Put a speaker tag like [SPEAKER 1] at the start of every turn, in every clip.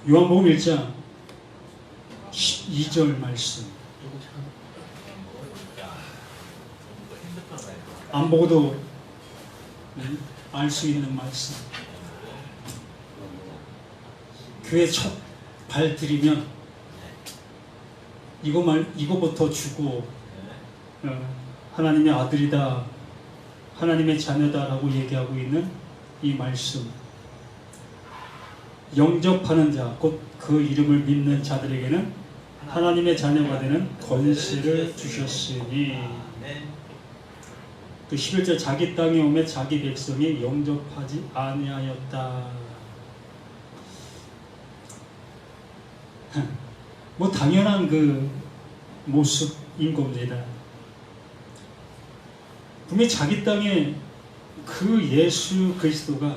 [SPEAKER 1] 요한복음 1장 12절 말씀. 안 보고도 알 수 있는 말씀. 교회 첫 발 들이면 이거부터 주고 하나님의 아들이다, 하나님의 자녀다라고 얘기하고 있는 이 말씀. 영접하는 자, 곧 그 이름을 믿는 자들에게는 하나님의 자녀가 되는 권세를 주셨으니. 그 11절, 자기 땅에 오매 자기 백성이 영접하지 아니하였다. 뭐 당연한 그 모습인 겁니다. 분명히 자기 땅에 그 예수 그리스도가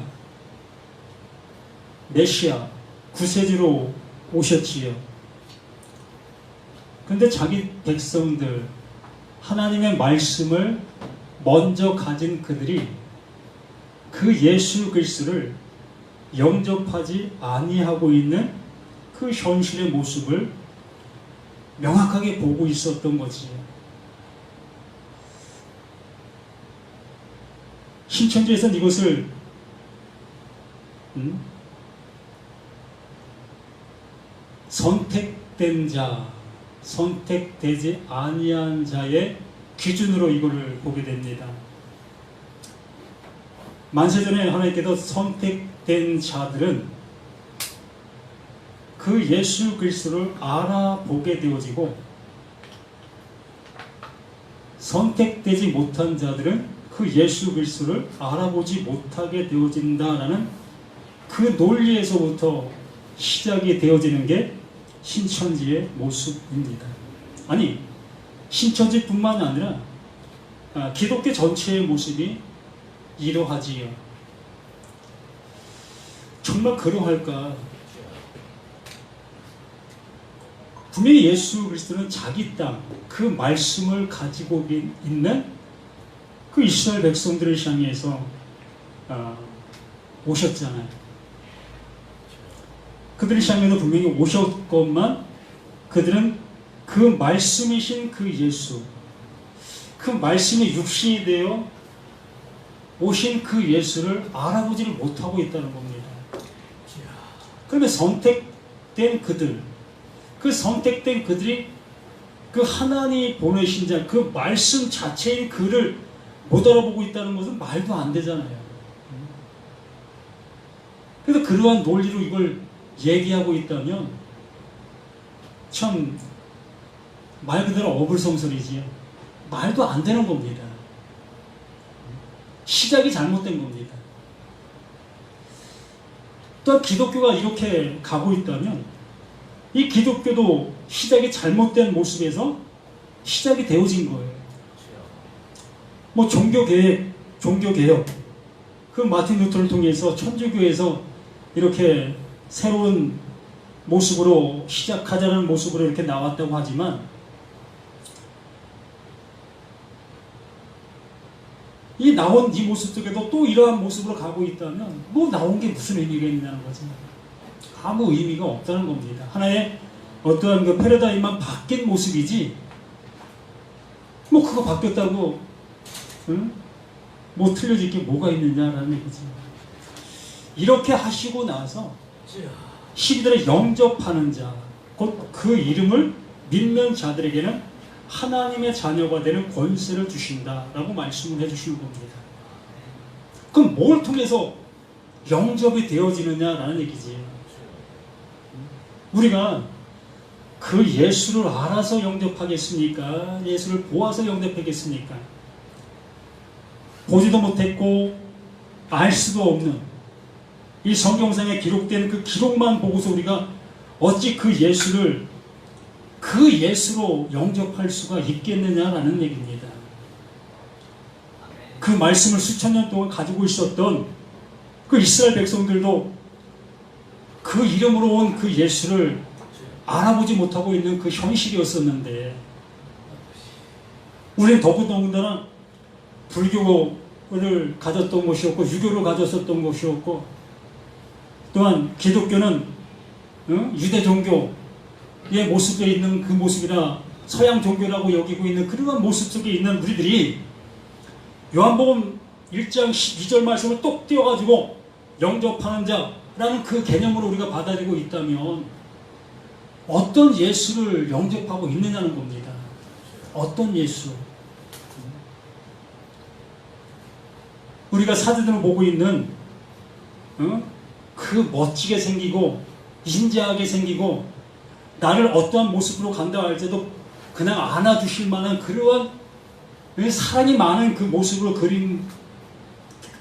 [SPEAKER 1] 메시아, 구세주로 오셨지요. 근데 자기 백성들, 하나님의 말씀을 먼저 가진 그들이 그 예수 그리스도를 영접하지 아니하고 있는 그 현실의 모습을 명확하게 보고 있었던 거지. 신천지에서는 이것을 선택된 자, 선택되지 아니한 자의 기준으로 이거를 보게 됩니다. 만세전에 하나님께서 선택된 자들은 그 예수 그리스도를 알아보게 되어지고, 선택되지 못한 자들은 그 예수 그리스도를 알아보지 못하게 되어진다라는 그 논리에서부터 시작이 되어지는 게 신천지의 모습입니다. 아니, 신천지뿐만 아니라 기독교 전체의 모습이 이러하지요. 정말 그러할까? 분명히 예수 그리스도는 자기 땅, 그 말씀을 가지고 있는 그 이스라엘 백성들을 향해서 오셨잖아요. 그들을 향해서 분명히 오셨건만, 그들은 그 말씀이신 그 예수, 그 말씀이 육신이 되어 오신 그 예수를 알아보지를 못하고 있다는 겁니다. 그러면 선택된 그들, 그 선택된 그들이 그 하나님이 보내신 자, 그 말씀 자체인 그를 못 알아보고 있다는 것은 말도 안 되잖아요. 그래서 그러한 논리로 이걸 얘기하고 있다면 참 말 그대로 어불성설이지요. 말도 안 되는 겁니다. 시작이 잘못된 겁니다. 또 기독교가 이렇게 가고 있다면 이 기독교도 시작이 잘못된 모습에서 시작이 되어진 거예요. 뭐 종교개혁, 그 마틴 루터를 통해서 천주교에서 이렇게 새로운 모습으로 시작하자는 모습으로 이렇게 나왔다고 하지만, 이 나온 이 모습 속에도 또 이러한 모습으로 가고 있다면 뭐 나온 게 무슨 의미가 있냐는 거지. 아무 의미가 없다는 겁니다. 하나의 어떠한 그 패러다임만 바뀐 모습이지, 뭐 그거 바뀌었다고 뭐 틀려질 게 뭐가 있느냐라는 얘기지. 이렇게 하시고 나서 12절에 영접하는 자, 곧 그 이름을 믿는 자들에게는 하나님의 자녀가 되는 권세를 주신다라고 말씀을 해주시는 겁니다. 그럼 뭘 통해서 영접이 되어지느냐라는 얘기지. 우리가 그 예수를 알아서 영접하겠습니까? 예수를 보아서 영접하겠습니까? 보지도 못했고 알 수도 없는 이 성경상에 기록된 그 기록만 보고서 우리가 어찌 그 예수를 그 예수로 영접할 수가 있겠느냐라는 얘기입니다. 그 말씀을 수천 년 동안 가지고 있었던 그 이스라엘 백성들도 그 이름으로 온 그 예수를 알아보지 못하고 있는 그 현실이었었는데, 우리는 더군다나 불교를 가졌던 것이었고 유교를 가졌었던 것이었고, 또한 기독교는 유대 종교의 모습에 있는 그 모습이나 서양 종교라고 여기고 있는 그러한 모습 속에 있는 우리들이 요한복음 1장 12절 말씀을 똑 띄워가지고 영접하는 자라는 그 개념으로 우리가 받아들이고 있다면 어떤 예수를 영접하고 있느냐는 겁니다. 어떤 예수? 우리가 사진으로 보고 있는 그 멋지게 생기고 인자하게 생기고 나를 어떠한 모습으로 간다 할지도 그냥 안아주실 만한 그러한 사랑이 많은 그 모습으로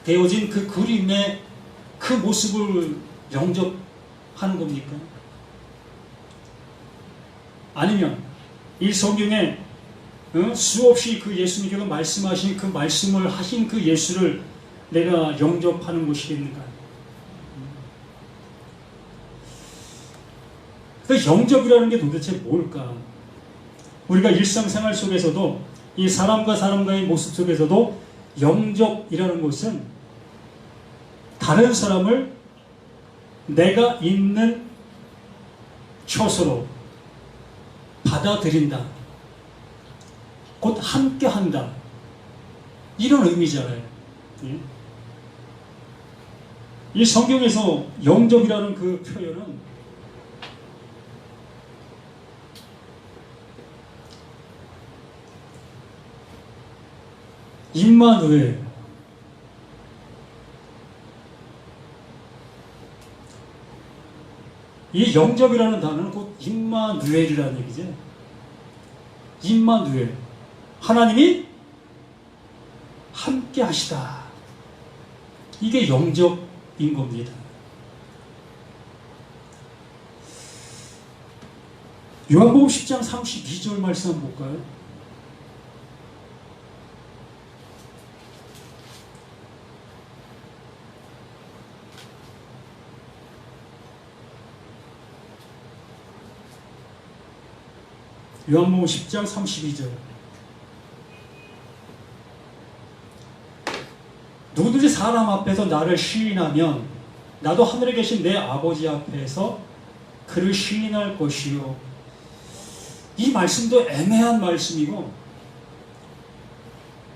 [SPEAKER 1] 되어진 그 그림의 그 모습을 영접하는 겁니까? 아니면 이 성경에 수없이 그 예수님께서 말씀하신 그 말씀을 하신 그 예수를 내가 영접하는 것이겠는가? 그 영접이라는 게 도대체 뭘까? 우리가 일상생활 속에서도 이 사람과 사람과의 모습 속에서도 영접이라는 것은 다른 사람을 내가 있는 처소로 받아들인다. 곧 함께한다. 이런 의미잖아요. 이 성경에서 영접이라는 그 표현은 임마누엘, 이 영접이라는 단어는 곧 임마누엘이라는 얘기죠. 임마누엘, 하나님이 함께 하시다. 이게 영접인 겁니다. 요한복음 10장 32절 말씀 한번 볼까요? 요한복음 10장 32절. 누구든지 사람 앞에서 나를 시인하면 나도 하늘에 계신 내 아버지 앞에서 그를 시인할 것이요. 이 말씀도 애매한 말씀이고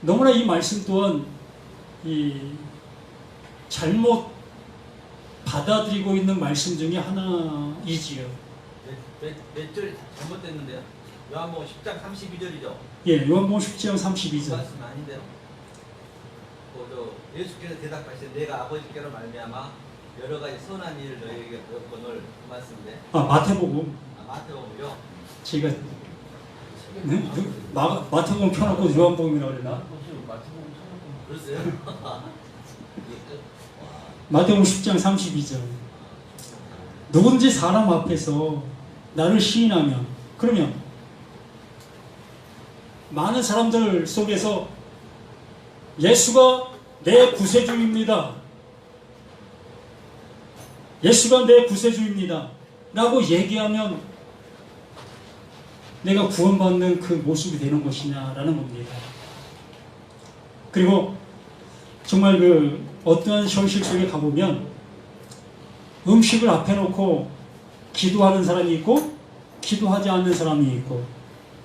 [SPEAKER 1] 너무나 이 말씀 또한 잘못 받아들이고 있는 말씀 중에 하나이지요.
[SPEAKER 2] 몇 절이 잘못됐는데요? 요한복음 10장 32절이죠?
[SPEAKER 1] 예, 요한복음 10장 32절.
[SPEAKER 2] 말씀 아닌데요? 예수께서 대답하시되 내가 아버지께로 말미암아 여러 가지 선한 일을 너희에게 보였거늘 그 말씀인데.
[SPEAKER 1] 마태복음.
[SPEAKER 2] 마태복음요?
[SPEAKER 1] 제가 마태복음 켜놓고 요한복음이라고 그랬나?
[SPEAKER 2] 그랬어요?
[SPEAKER 1] 마태복음 10장 32절. 누군지 사람 앞에서 나를 시인하면, 그러면 많은 사람들 속에서 예수가 내 구세주입니다. 예수가 내 구세주입니다. 라고 얘기하면 내가 구원받는 그 모습이 되는 것이냐라는 겁니다. 그리고 정말 그 어떠한 현실 속에 가보면 음식을 앞에 놓고 기도하는 사람이 있고 기도하지 않는 사람이 있고,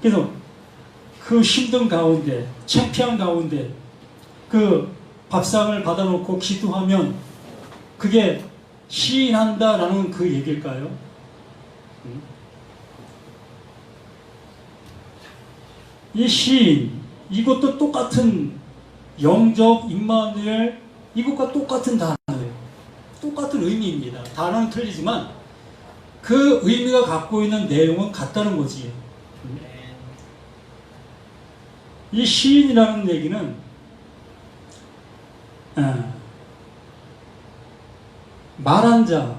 [SPEAKER 1] 그래서 그 힘든 가운데 창피한 가운데 그 밥상을 받아놓고 기도하면 그게 시인한다라는 그 얘기일까요? 이 시인, 이것도 똑같은 영접, 임마누엘, 이것과 똑같은 단어예요. 똑같은 의미입니다. 단어는 틀리지만 그 의미가 갖고 있는 내용은 같다는 거지. 이 시인이라는 얘기는 말한 자,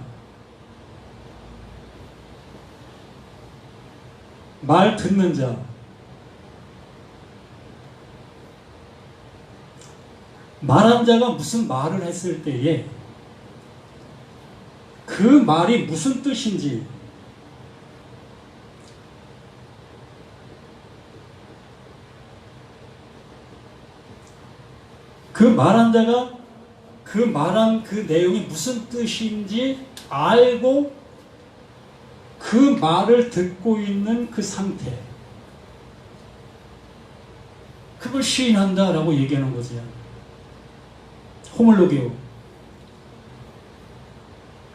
[SPEAKER 1] 말 듣는 자, 말한 자가 무슨 말을 했을 때에 그 말이 무슨 뜻인지 그 말한 자가 그 말한 그 내용이 무슨 뜻인지 알고 그 말을 듣고 있는 그 상태, 그걸 시인한다라고 얘기하는 거지. 호물로게오.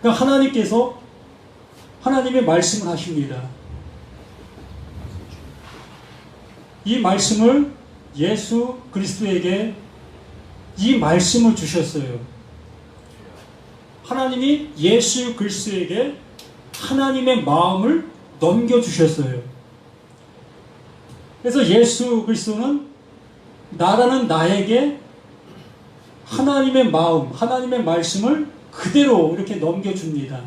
[SPEAKER 1] 그러니까 하나님께서 하나님의 말씀을 하십니다. 이 말씀을 예수 그리스도에게 이 말씀을 주셨어요. 하나님이 예수 그리스도에게 하나님의 마음을 넘겨주셨어요. 그래서 예수 그리스도는 나라는 나에게 하나님의 마음, 하나님의 말씀을 그대로 이렇게 넘겨줍니다.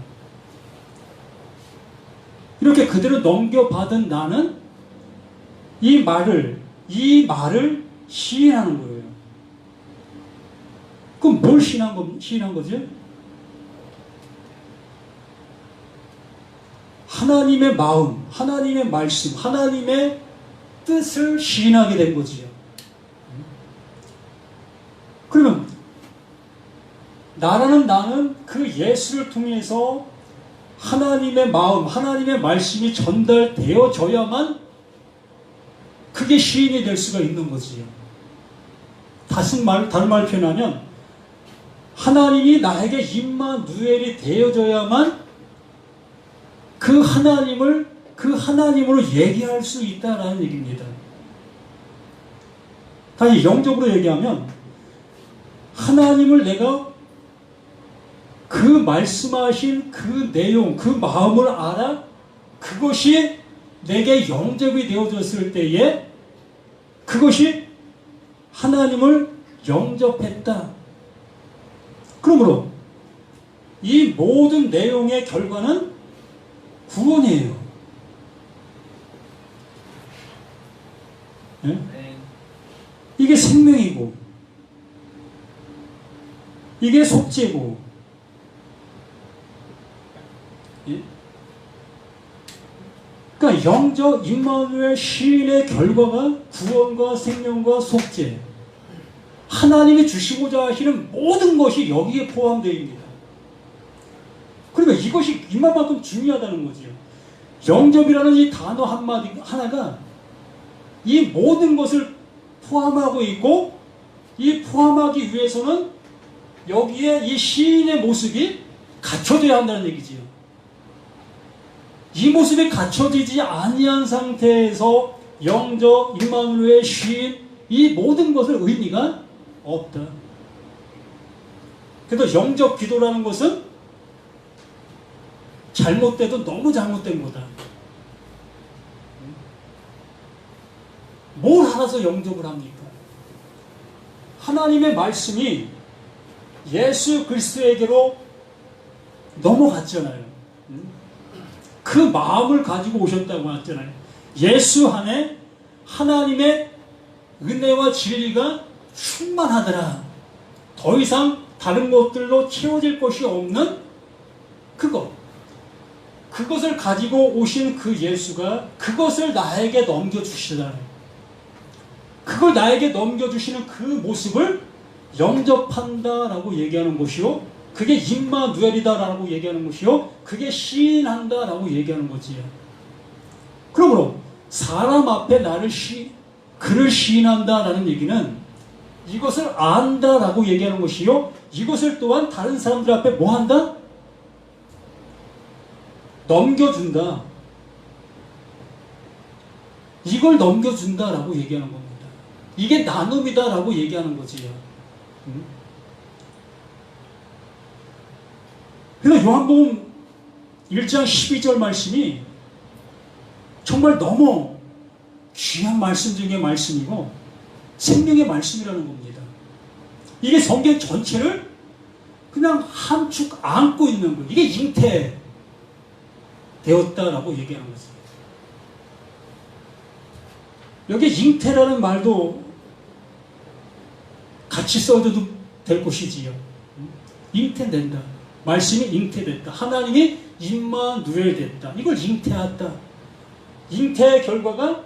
[SPEAKER 1] 이렇게 그대로 넘겨받은 나는 이 말을 시인하는 거예요. 그럼 뭘 시인한 거죠? 하나님의 마음, 하나님의 말씀, 하나님의 뜻을 시인하게 된 거지요. 그러면 나는 그 예수를 통해서 하나님의 마음, 하나님의 말씀이 전달되어져야만 그게 시인이 될 수가 있는 거지요. 다른 말 표현하면 하나님이 나에게 임마누엘이 되어져야만 그 하나님으로 얘기할 수 있다라는 얘기입니다. 다시 영적으로 얘기하면 하나님을 내가 그 말씀하신 그 내용, 그 마음을 알아 그것이 내게 영접이 되어졌을 때에 그것이 하나님을 영접했다. 그러므로 이 모든 내용의 결과는 구원이에요. 네? 이게 생명이고 이게 속죄고 예? 그러니까 영적 임마누엘 시인의 결과가 구원과 생명과 속죄, 하나님이 주시고자 하시는 모든 것이 여기에 포함되어 있습니다. 그러니까 이것이 이만큼 중요하다는 거지요. 영접이라는 이 단어 하나가 이 모든 것을 포함하고 있고, 이 포함하기 위해서는 여기에 이 시인의 모습이 갖춰져야 한다는 얘기지요. 이 모습이 갖춰지지 아니한 상태에서 영접, 임마누엘, 시인 이 모든 것을 의미가 없다. 그래서 영접 기도라는 것은 잘못돼도 너무 잘못된 거다. 뭘 알아서 영접을 합니까? 하나님의 말씀이 예수 그리스도에게로 넘어갔잖아요. 그 마음을 가지고 오셨다고 했잖아요. 예수 안에 하나님의 은혜와 진리가 충만하더라. 더 이상 다른 것들로 채워질 것이 없는 그것을 가지고 오신 그 예수가 그것을 나에게 넘겨주시잖아요. 그걸 나에게 넘겨주시는 그 모습을 영접한다라고 얘기하는 것이요, 그게 임마누엘이다라고 얘기하는 것이요, 그게 시인한다라고 얘기하는 거지요. 그러므로 사람 앞에 그를 시인한다라는 얘기는 이것을 안다라고 얘기하는 것이요, 이것을 또한 다른 사람들 앞에 뭐 한다? 넘겨준다. 이걸 넘겨준다라고 얘기하는 겁니다. 이게 나눔이다라고 얘기하는 거지요. 그래서 요한복음 1장 12절 말씀이 정말 너무 귀한 말씀 중에 말씀이고 생명의 말씀이라는 겁니다. 이게 성경 전체를 그냥 한 축 안고 있는 거예요. 이게 잉태되었다라고 얘기하는 거죠. 여기 잉태라는 말도 같이 써줘도 될 것이지요. 잉태된다. 말씀이 잉태됐다. 하나님이 임마누엘 됐다. 이걸 잉태했다. 잉태의 결과가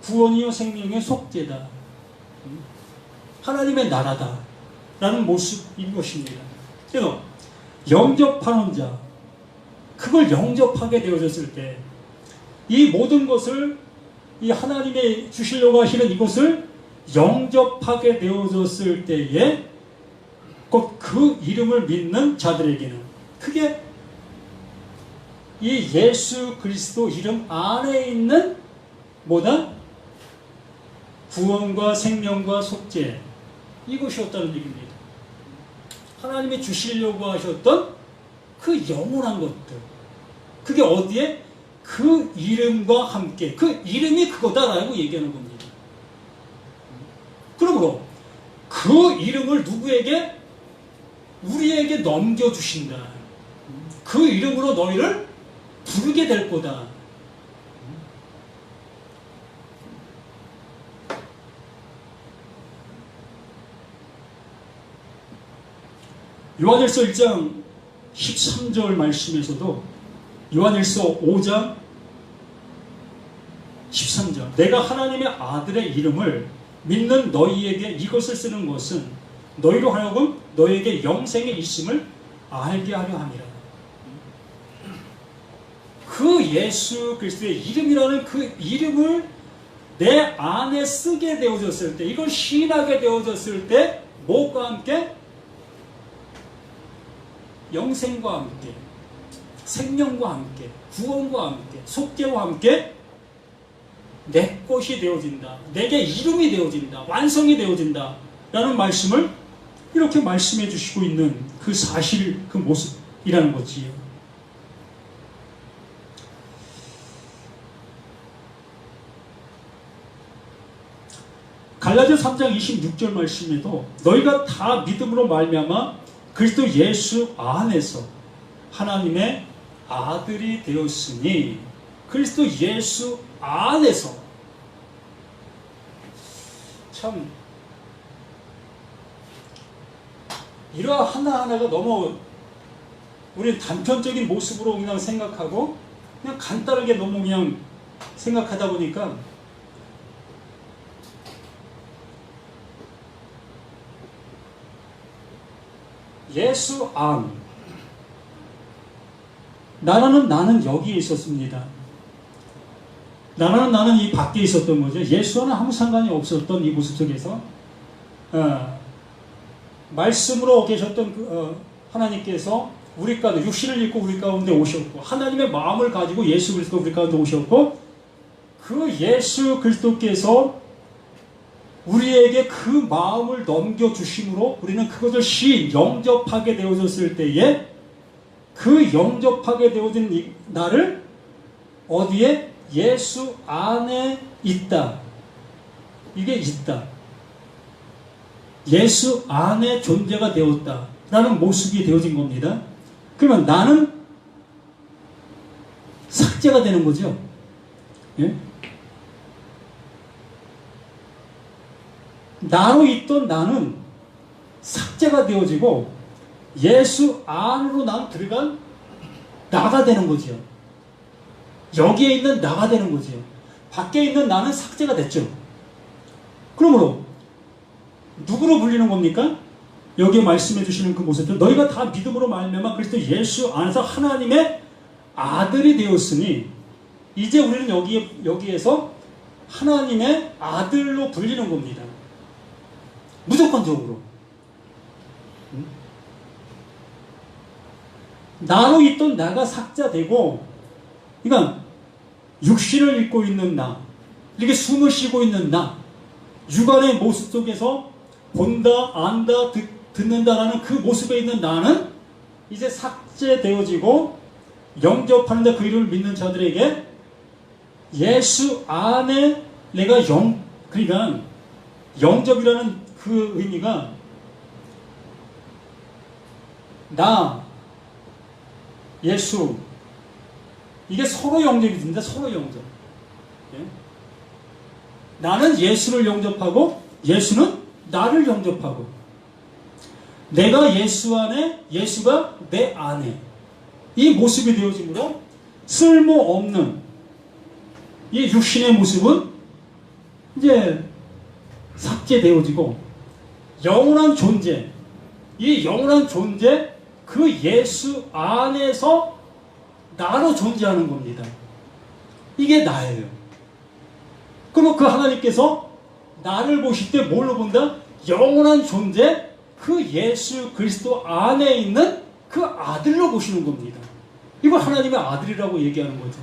[SPEAKER 1] 구원이요 생명의 속죄다. 하나님의 나라다 라는 모습인 것입니다. 그래서 영접하는 자, 그걸 영접하게 되어졌을 때, 이 모든 것을 이 하나님의 주시려고 하시는 이것을 영접하게 되어졌을 때에 곧 그 이름을 믿는 자들에게는, 그게 이 예수 그리스도 이름 안에 있는 뭐다? 구원과 생명과 속죄, 이것이었다는 얘기입니다. 하나님이 주시려고 하셨던 그 영원한 것들, 그게 어디에? 그 이름과 함께, 그 이름이 그거다라고 얘기하는 겁니다. 그러므로 그 이름을 누구에게? 우리에게 넘겨주신다. 그 이름으로 너희를 부르게 될 거다. 요한일서 1장 13절 말씀에서도, 요한일서 5장 13절, 내가 하나님의 아들의 이름을 믿는 너희에게 이것을 쓰는 것은 너희로 하여금 너희에게 영생의 있음을 알게 하려 함이라. 그 예수 그리스도의 이름이라는 그 이름을 내 안에 쓰게 되어졌을 때, 이걸 시인하게 되어졌을 때, 무엇과 함께? 영생과 함께, 생명과 함께, 구원과 함께, 속죄와 함께 내 것이 되어진다. 내게 이름이 되어진다. 완성이 되어진다. 라는 말씀을 이렇게 말씀해 주시고 있는 그 사실, 그 모습이라는 거지요. 갈라디아 3장 26절 말씀에도 너희가 다 믿음으로 말미암아 그리스도 예수 안에서 하나님의 아들이 되었으니, 그리스도 예수 안에서. 참 이러한 하나하나가 너무 우리는 단편적인 모습으로 그냥 생각하고 그냥 간단하게 너무 그냥 생각하다 보니까 예수 안, 나는 여기에 있었습니다. 나는 이 밖에 있었던 거죠. 예수와는 아무 상관이 없었던 이 모습 속에서 말씀으로 계셨던 하나님께서 우리 가운데 육신을 입고 우리 가운데 오셨고, 하나님의 마음을 가지고 예수 그리스도 우리 가운데 오셨고, 그 예수 그리스도께서 우리에게 그 마음을 넘겨주심으로 우리는 그것을 영접하게 되어졌을 때에, 그 영접하게 되어진 나를 어디에? 예수 안에 있다. 이게 있다. 예수 안에 존재가 되었다. 라는 모습이 되어진 겁니다. 그러면 나는 삭제가 되는 거죠. 예? 나로 있던 나는 삭제가 되어지고 예수 안으로 난 들어간 나가 되는 거죠. 여기에 있는 나가 되는 거죠. 밖에 있는 나는 삭제가 됐죠. 그러므로 누구로 불리는 겁니까? 여기에 말씀해 주시는 그 모습들, 너희가 다 믿음으로 말미암아 그리스도 예수 안에서 하나님의 아들이 되었으니, 이제 우리는 여기에서 하나님의 아들로 불리는 겁니다. 무조건적으로. 나로 있던 나가 삭제되고, 그러니까 육신을 입고 있는 나, 이렇게 숨을 쉬고 있는 나, 육안의 모습 속에서 본다, 안다, 듣는다라는 그 모습에 있는 나는 이제 삭제되어지고, 영접하는데 그 이름을 믿는 자들에게 예수 안에 내가 그러니까 영접이라는 그 의미가 나, 예수, 이게 서로 영접이 됩니다. 서로 영접. 예? 나는 예수를 영접하고 예수는 나를 영접하고, 내가 예수 안에, 예수가 내 안에, 이 모습이 되어지므로 쓸모없는 이 육신의 모습은 이제 삭제되어지고, 영원한 존재, 이 영원한 존재, 그 예수 안에서 나로 존재하는 겁니다. 이게 나예요. 그럼 그 하나님께서 나를 보실 때 뭘로 본다? 영원한 존재, 그 예수 그리스도 안에 있는 그 아들로 보시는 겁니다. 이걸 하나님의 아들이라고 얘기하는 거죠.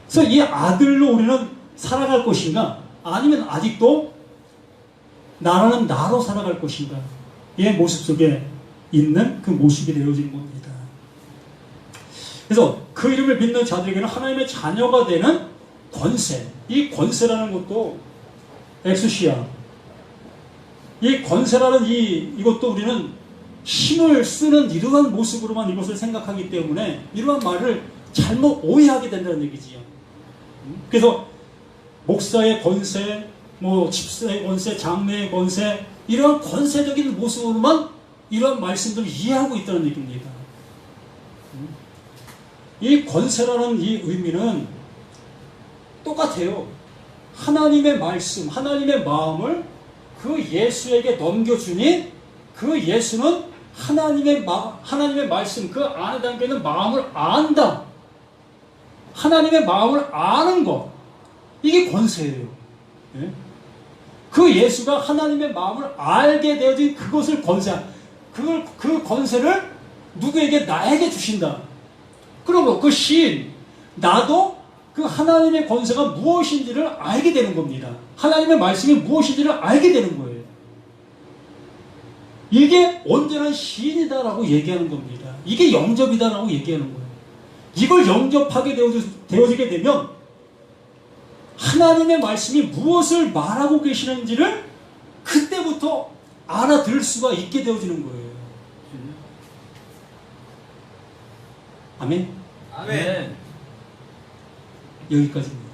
[SPEAKER 1] 그래서 이 아들로 우리는 살아갈 것인가? 아니면 아직도 나라는 나로 살아갈 것인가? 의 모습 속에 있는 그 모습이 되어진 겁니다. 그래서 그 이름을 믿는 자들에게는 하나님의 자녀가 되는 권세, 이 권세라는 것도 엑수시아, 이 권세라는 이것도 우리는 힘을 쓰는 이러한 모습으로만 이것을 생각하기 때문에 이러한 말을 잘못 오해하게 된다는 얘기지요. 그래서 목사의 권세, 뭐 집사의 권세, 장로의 권세, 이러한 권세적인 모습으로만 이러한 말씀들을 이해하고 있다는 얘기입니다. 이 권세라는 이 의미는 똑같아요. 하나님의 말씀, 하나님의 마음을 그 예수에게 넘겨주니 그 예수는 하나님의 말씀, 그 안에 담겨있는 마음을 안다. 하나님의 마음을 아는 것. 이게 권세예요. 예? 그 예수가 하나님의 마음을 알게 되어진 그것을 그 권세를 누구에게? 나에게 주신다. 그러면 그 시인, 나도 그 하나님의 권세가 무엇인지를 알게 되는 겁니다. 하나님의 말씀이 무엇인지를 알게 되는 거예요. 이게 온전한 시인이다라고 얘기하는 겁니다. 이게 영접이다라고 얘기하는 거예요. 이걸 영접하게 되어지게 되면 하나님의 말씀이 무엇을 말하고 계시는지를 그때부터 알아들을 수가 있게 되어지는 거예요. 아멘?
[SPEAKER 2] 아멘.
[SPEAKER 1] 여기까지입니다.